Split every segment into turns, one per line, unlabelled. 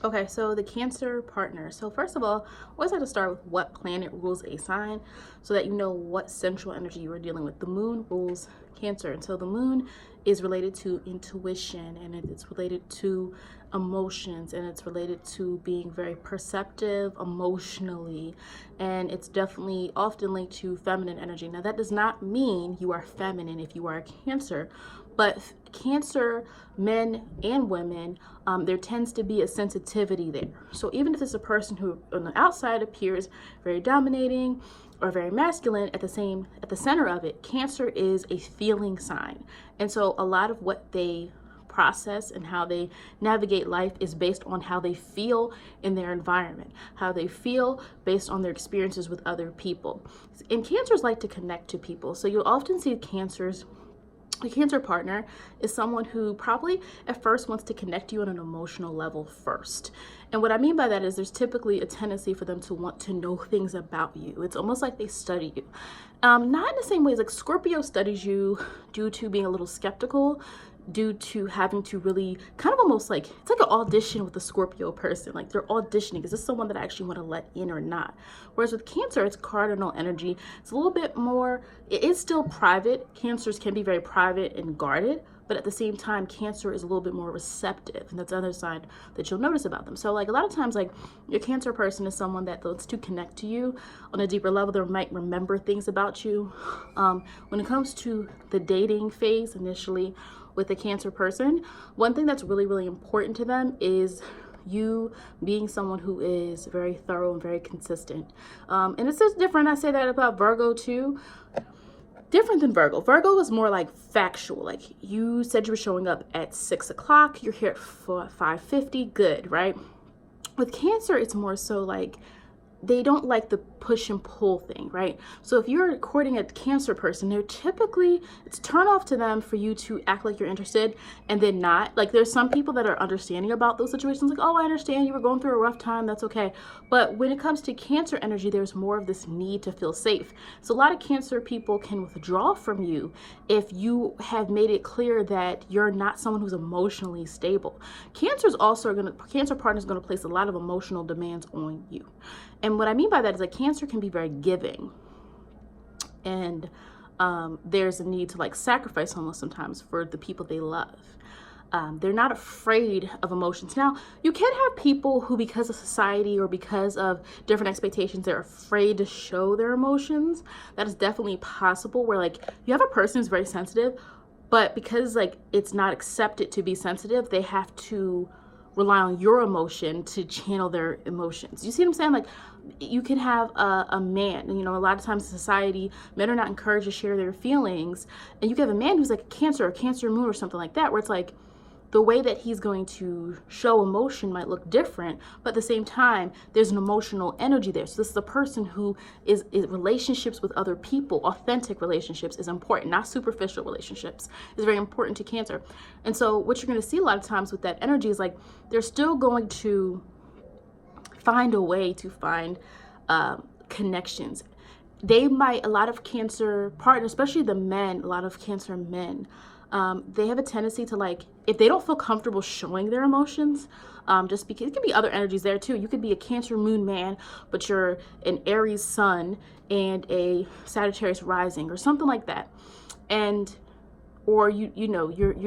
Okay, so the Cancer partner. So first of all, I always like to start with what planet rules a sign so that you know what central energy you are dealing with. The moon rules Cancer. And so the moon is related to intuition, and it's related to emotions, and it's related to being very perceptive emotionally, and it's definitely often linked to feminine energy. Now that does not mean you are feminine if you are a Cancer, but Cancer men and women, there tends to be a sensitivity there. So even if it's a person who on the outside appears very dominating or very masculine, at the center of it, Cancer is a feeling sign. And so a lot of what they process and how they navigate life is based on how they feel in their environment, how they feel based on their experiences with other people. And Cancers like to connect to people. So you'll often see Cancers, a Cancer partner is someone who probably at first wants to connect you on an emotional level first. And what I mean by that is there's typically a tendency for them to want to know things about you. It's almost like they study you. Not in the same ways like Scorpio studies you due to being a little skeptical, due to having to really kind of almost like it's like an audition with a Scorpio person. Like they're auditioning, is this someone that I actually want to let in or not? Whereas with Cancer, it's cardinal energy. It's a little bit more, it is still private. Cancers can be very private and guarded, but at the same time, Cancer is a little bit more receptive, and that's the other side that you'll notice about them. So like a lot of times, like your Cancer person is someone that wants to connect to you on a deeper level. They might remember things about you. When it comes to the dating phase initially with a Cancer person, one thing that's really, really important to them is you being someone who is very thorough and very consistent. And it's just different. I say that about Virgo too. Different than Virgo. Virgo is more like factual. Like you said you were showing up at 6 o'clock, you're here at 5:50, good, right? With Cancer, it's more so like they don't like the push and pull thing, right? So if you're courting a Cancer person, they're typically, it's turn off to them for you to act like you're interested and then not. Like there's some people that are understanding about those situations, like, oh, I understand you were going through a rough time, that's okay. But when it comes to Cancer energy, there's more of this need to feel safe. So a lot of Cancer people can withdraw from you if you have made it clear that you're not someone who's emotionally stable. Cancer partner is gonna place a lot of emotional demands on you. And what I mean by that is that Cancer can be very giving, and there's a need to like sacrifice almost sometimes for the people they love. They're not afraid of emotions. Now, you can have people who, because of society or because of different expectations, they're afraid to show their emotions. That is definitely possible, where like you have a person who's very sensitive, but because like it's not accepted to be sensitive, they have to rely on your emotion to channel their emotions. You see what I'm saying? Like you can have a man, and you know, a lot of times in society, men are not encouraged to share their feelings. And you can have a man who's like a Cancer or Cancer moon or something like that, where it's like the way that he's going to show emotion might look different, but at the same time, there's an emotional energy there. So this is a person who is relationships with other people, authentic relationships is important, not superficial relationships. Is very important to Cancer. And so what you're going to see a lot of times with that energy is like they're still going to find a way to find connections. They might, a lot of Cancer partners, especially the men, a lot of Cancer men, they have a tendency to like, if they don't feel comfortable showing their emotions, just because it can be other energies there too. You could be a Cancer moon man, but you're an Aries sun and a Sagittarius rising or something like that. And, or you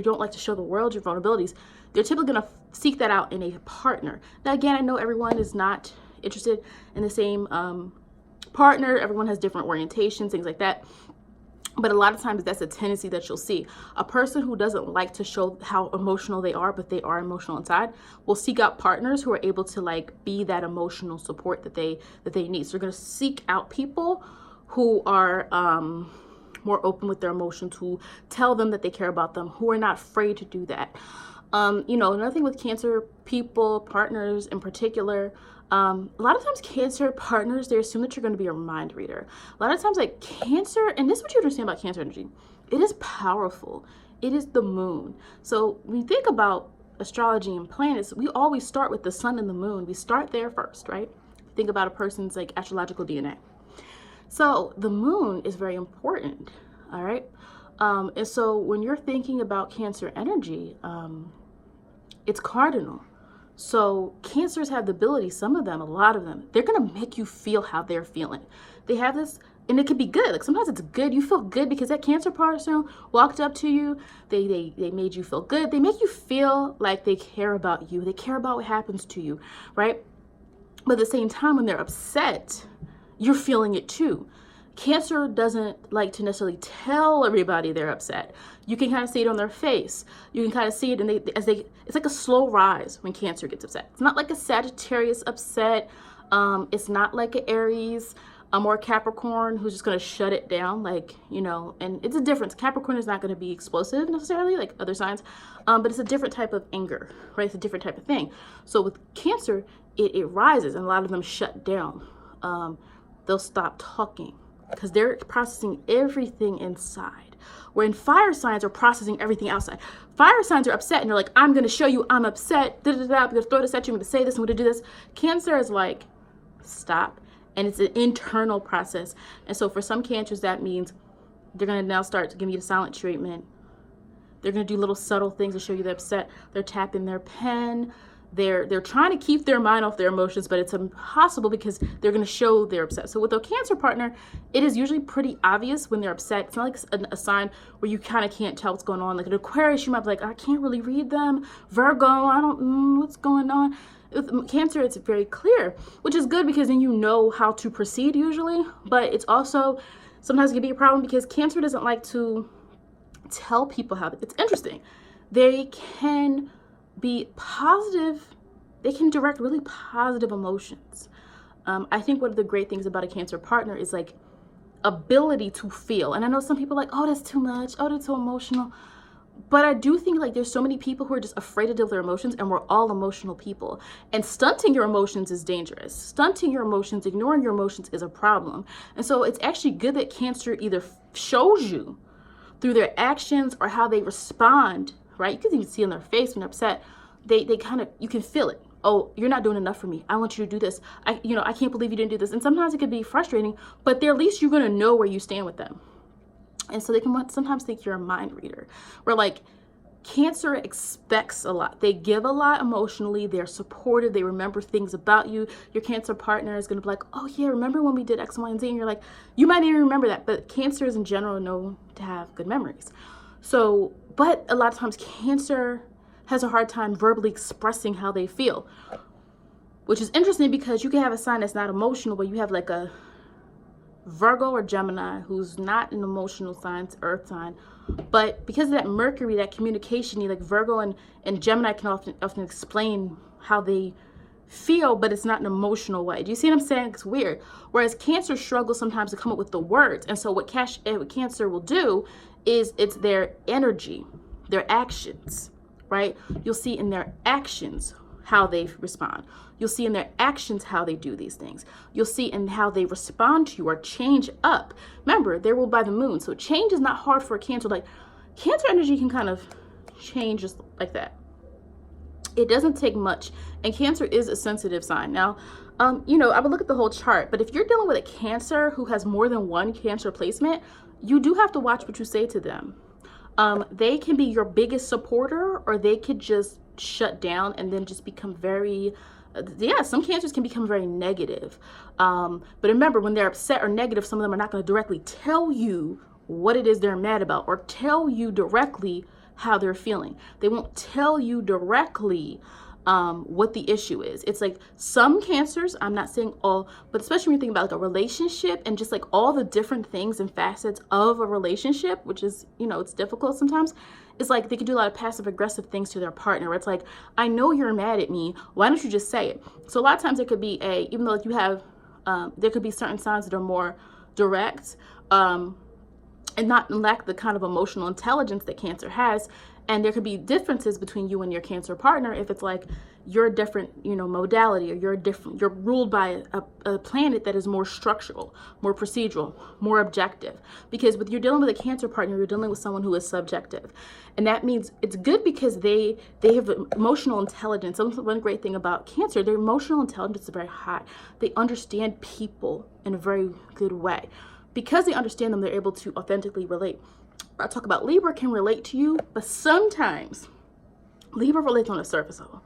don't like to show the world your vulnerabilities. They're typically going to seek that out in a partner. Now, again, I know everyone is not interested in the same partner. Everyone has different orientations, things like that. But a lot of times that's a tendency that you'll see. A person who doesn't like to show how emotional they are, but they are emotional inside, will seek out partners who are able to like be that emotional support that they need. So they're going to seek out people who are more open with their emotions, who tell them that they care about them, who are not afraid to do that. You know, another thing with Cancer people, partners in particular, a lot of times Cancer partners, they assume that you're going to be a mind reader. A lot of times like Cancer, and this is what you understand about Cancer energy, it is powerful. It is the moon. So when you think about astrology and planets, we always start with the sun and the moon. We start there first, right? Think about a person's like astrological DNA. So the moon is very important, all right? And so when you're thinking about Cancer energy, it's cardinal. So cancers have the ability, some of them, a lot of them, they're going to make you feel how they're feeling. They have this, and it could be good. Like sometimes it's good. You feel good because that cancer person walked up to you. They made you feel good. They make you feel like they care about you. They care about what happens to you, right? But at the same time, when they're upset, you're feeling it too. Cancer doesn't like to necessarily tell everybody they're upset. You can kind of see it on their face. You can kind of see it, and it's like a slow rise when Cancer gets upset. It's not like a Sagittarius upset. It's not like an Aries or Capricorn who's just going to shut it down, like, you know, and it's a difference. Capricorn is not going to be explosive necessarily like other signs, but it's a different type of anger, right? It's a different type of thing. So with Cancer, it rises, and a lot of them shut down. They'll stop talking because they're processing everything inside. When fire signs are processing everything outside. Fire signs are upset and they're like, I'm going to show you I'm upset. I'm going to throw this at you. I'm going to say this. I'm going to do this. Cancer is like, stop. And it's an internal process. And so for some cancers, that means they're going to now start to give you the silent treatment. They're going to do little subtle things to show you they're upset. They're tapping their pen. They're trying to keep their mind off their emotions, but it's impossible because they're going to show they're upset. So with a Cancer partner, it is usually pretty obvious when they're upset. It's not like a sign where you kind of can't tell what's going on. Like an Aquarius, you might be like, I can't really read them. Virgo, I don't, what's going on? With Cancer, it's very clear, which is good because then you know how to proceed usually. But it's also, sometimes it can be a problem because Cancer doesn't like to tell people how, it's interesting. They can be positive, they can direct really positive emotions. I think one of the great things about a Cancer partner is like ability to feel. And I know some people are like, oh, that's too much, oh, that's so emotional. But I do think like there's so many people who are just afraid to deal with their emotions, and we're all emotional people. And stunting your emotions is dangerous. Stunting your emotions, ignoring your emotions is a problem. And so it's actually good that Cancer either shows you through their actions or how they respond, right? You can even see on their face when they're upset. They kind of, you can feel it. Oh, you're not doing enough for me. I want you to do this. I can't believe you didn't do this. And sometimes it could be frustrating, but at least you're going to know where you stand with them. And so they can sometimes think you're a mind reader. Where like Cancer expects a lot. They give a lot emotionally. They're supportive. They remember things about you. Your Cancer partner is going to be like, oh yeah, remember when we did X, Y, and Z? And you're like, you might even remember that. But Cancers in general know to have good memories. So, but a lot of times Cancer has a hard time verbally expressing how they feel, which is interesting because you can have a sign that's not emotional, but you have like a Virgo or Gemini who's not an emotional sign, it's earth sign. But because of that Mercury, that communication, like Virgo and Gemini can often explain how they feel, but it's not an emotional way. Do you see what I'm saying? It's weird. Whereas Cancer struggles sometimes to come up with the words. And so what Cancer will do is it's their energy, their actions, right? You'll see in their actions how they respond. You'll see in their actions how they do these things. You'll see in how they respond to you or change up. Remember, they're ruled by the moon. So change is not hard for a Cancer. Like Cancer energy can kind of change just like that. It doesn't take much. And Cancer is a sensitive sign. Now, I would look at the whole chart, but if you're dealing with a Cancer who has more than one Cancer placement, you do have to watch what you say to them. They can be your biggest supporter, or they could just shut down and then just become very, some Cancers can become very negative. But remember, when they're upset or negative, some of them are not going to directly tell you what it is they're mad about or tell you directly how they're feeling. They won't tell you directly what the issue is. It's like some Cancers, I'm not saying all, but especially when you think about like a relationship and just like all the different things and facets of a relationship, which is, it's difficult sometimes. It's like they can do a lot of passive aggressive things to their partner where it's like, I know you're mad at me. Why don't you just say it? So a lot of times it could be even though like you have, there could be certain signs that are more direct and not lack the kind of emotional intelligence that Cancer has. And there could be differences between you and your Cancer partner if it's like you're a different, modality, or you're ruled by a planet that is more structural, more procedural, more objective. Because you're dealing with a Cancer partner, you're dealing with someone who is subjective. And that means it's good because they have emotional intelligence. One great thing about Cancer, their emotional intelligence is very high. They understand people in a very good way. Because they understand them, they're able to authentically relate. I talk about Libra can relate to you, but sometimes Libra relates on a surface level.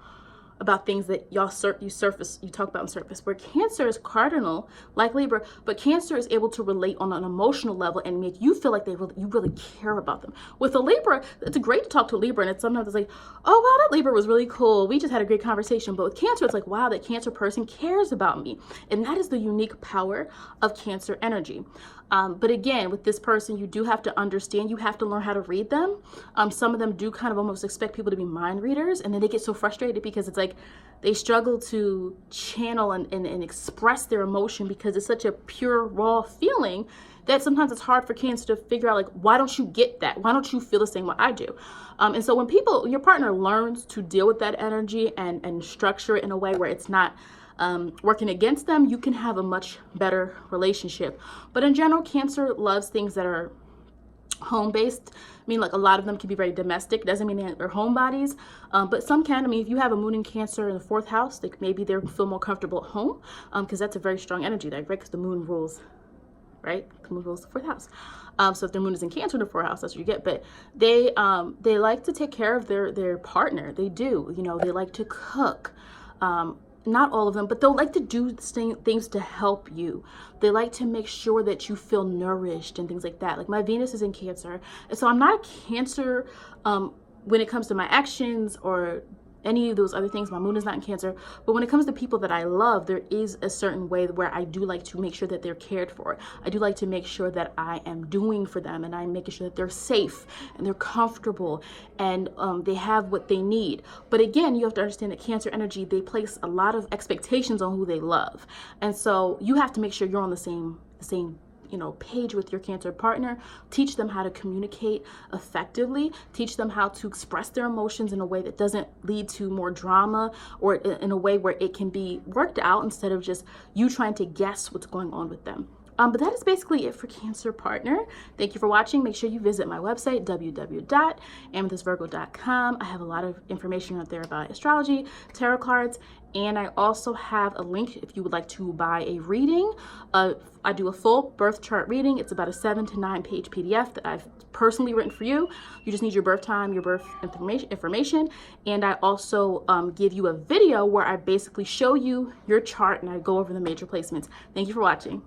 about things that you talk about on surface. Where Cancer is cardinal, like Libra, but Cancer is able to relate on an emotional level and make you feel like you really care about them. With a Libra, it's great to talk to a Libra, and it's sometimes it's like, oh wow, that Libra was really cool. We just had a great conversation. But with Cancer, it's like, wow, that Cancer person cares about me, and that is the unique power of Cancer energy. But again, with this person, you do have to understand, you have to learn how to read them. Some of them do kind of almost expect people to be mind readers, and then they get so frustrated because it's like they struggle to channel and express their emotion because it's such a pure, raw feeling that sometimes it's hard for Cancer to figure out, like, why don't you get that? Why don't you feel the same way I do? And so when your partner learns to deal with that energy and structure it in a way where it's not working against them, you can have a much better relationship. But in general, Cancer loves things that are home-based. I mean, like, a lot of them can be very domestic. Doesn't mean they're homebodies, but some can. I mean, if you have a moon in Cancer in the 4th house, like, maybe they feel more comfortable at home, because that's a very strong energy there, right? Because the moon rules, right? The moon rules the 4th house. So if their moon is in Cancer in the 4th house, that's what you get. But they like to take care of their partner. They do. You know, they like to cook. Not all of them, but they'll like to do things to help you. They like to make sure that you feel nourished and things like that. Like, my Venus is in Cancer, and so I'm not a Cancer when it comes to my actions or any of those other things. My moon is not in Cancer, but when it comes to people that I love, there is a certain way where I do like to make sure that they're cared for. I do like to make sure that I am doing for them, and I'm making sure that they're safe and they're comfortable and they have what they need. But again, you have to understand that Cancer energy, they place a lot of expectations on who they love, and so you have to make sure you're on the same page with your Cancer partner. Teach them how to communicate effectively. Teach them how to express their emotions in a way that doesn't lead to more drama, or in a way where it can be worked out instead of just you trying to guess what's going on with them. But that is basically it for Cancer partner. Thank you for watching. Make sure you visit my website, www.amethystvirgo.com. I have a lot of information out there about astrology, tarot cards, and I also have a link if you would like to buy a reading. I do a full birth chart reading. It's about a 7 to 9 page PDF that I've personally written for you. You just need your birth time, your birth information, and I also give you a video where I basically show you your chart and I go over the major placements. Thank you for watching.